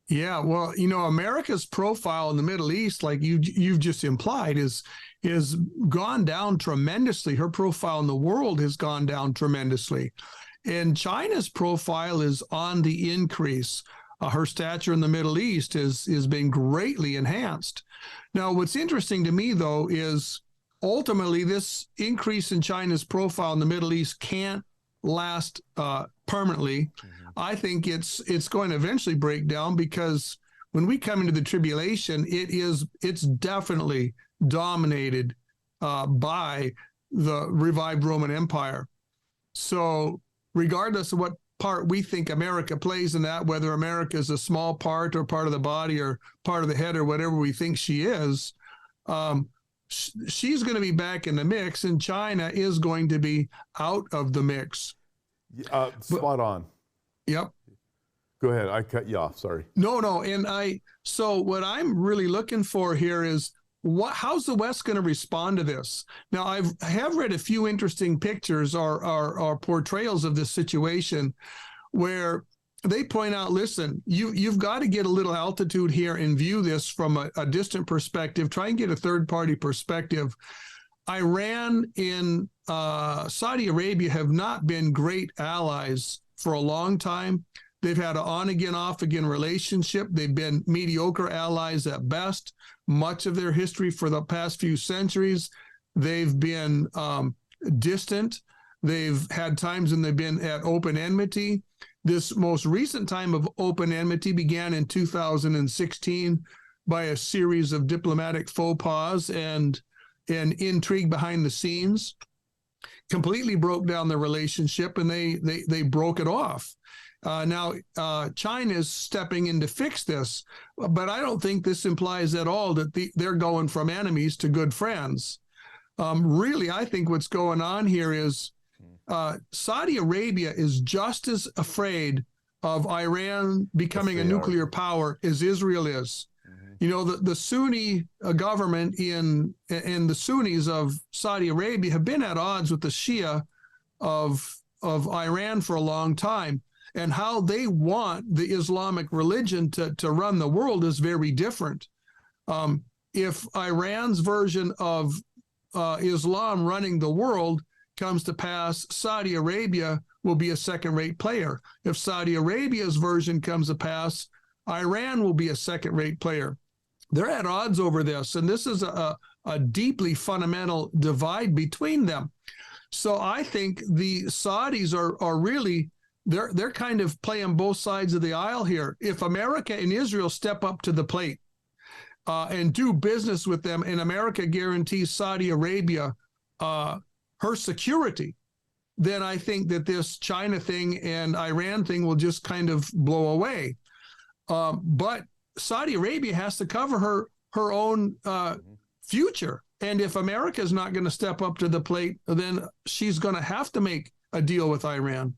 Yeah, well, America's profile in the Middle East, like you've just implied, is gone down tremendously. Her profile in the world has gone down tremendously, and China's profile is on the increase. Her stature in the Middle East is being greatly enhanced. Now, what's interesting to me though is ultimately this increase in China's profile in the Middle East can't last permanently. Mm-hmm. I think it's going to eventually break down because when we come into the tribulation, it's definitely dominated by the revived Roman Empire. So regardless of what part we think America plays in that, whether America is a small part or part of the body or part of the head or whatever we think she is, she's going to be back in the mix, and China is going to be out of the mix. Spot on. Yep. Go ahead. I cut you off. Sorry. No. So what I'm really looking for here is how's the West going to respond to this? Now, I have read a few interesting pictures or portrayals of this situation where they point out, listen, you've got to get a little altitude here and view this from a distant perspective. Try and get a third-party perspective. Iran and Saudi Arabia have not been great allies for a long time. They've had an on-again, off-again relationship. They've been mediocre allies at best. Much of their history for the past few centuries, they've been distant. They've had times when they've been at open enmity. This most recent time of open enmity began in 2016 by a series of diplomatic faux pas and intrigue behind the scenes. Completely broke down the relationship, and they broke it off. Now, China is stepping in to fix this, but I don't think this implies at all that they're going from enemies to good friends. Really, I think what's going on here is Saudi Arabia is just as afraid of Iran becoming a nuclear power as Israel is. Mm-hmm. The Sunni government and the Sunnis of Saudi Arabia have been at odds with the Shia of Iran for a long time. And how they want the Islamic religion to run the world is very different. If Iran's version of Islam running the world comes to pass, Saudi Arabia will be a second-rate player. If Saudi Arabia's version comes to pass, Iran will be a second-rate player. They're at odds over this, and this is a deeply fundamental divide between them. So I think the Saudis are really... They're kind of playing both sides of the aisle here. If America and Israel step up to the plate and do business with them, and America guarantees Saudi Arabia her security, then I think that this China thing and Iran thing will just kind of blow away. But Saudi Arabia has to cover her own future. And if America is not going to step up to the plate, then she's going to have to make a deal with Iran.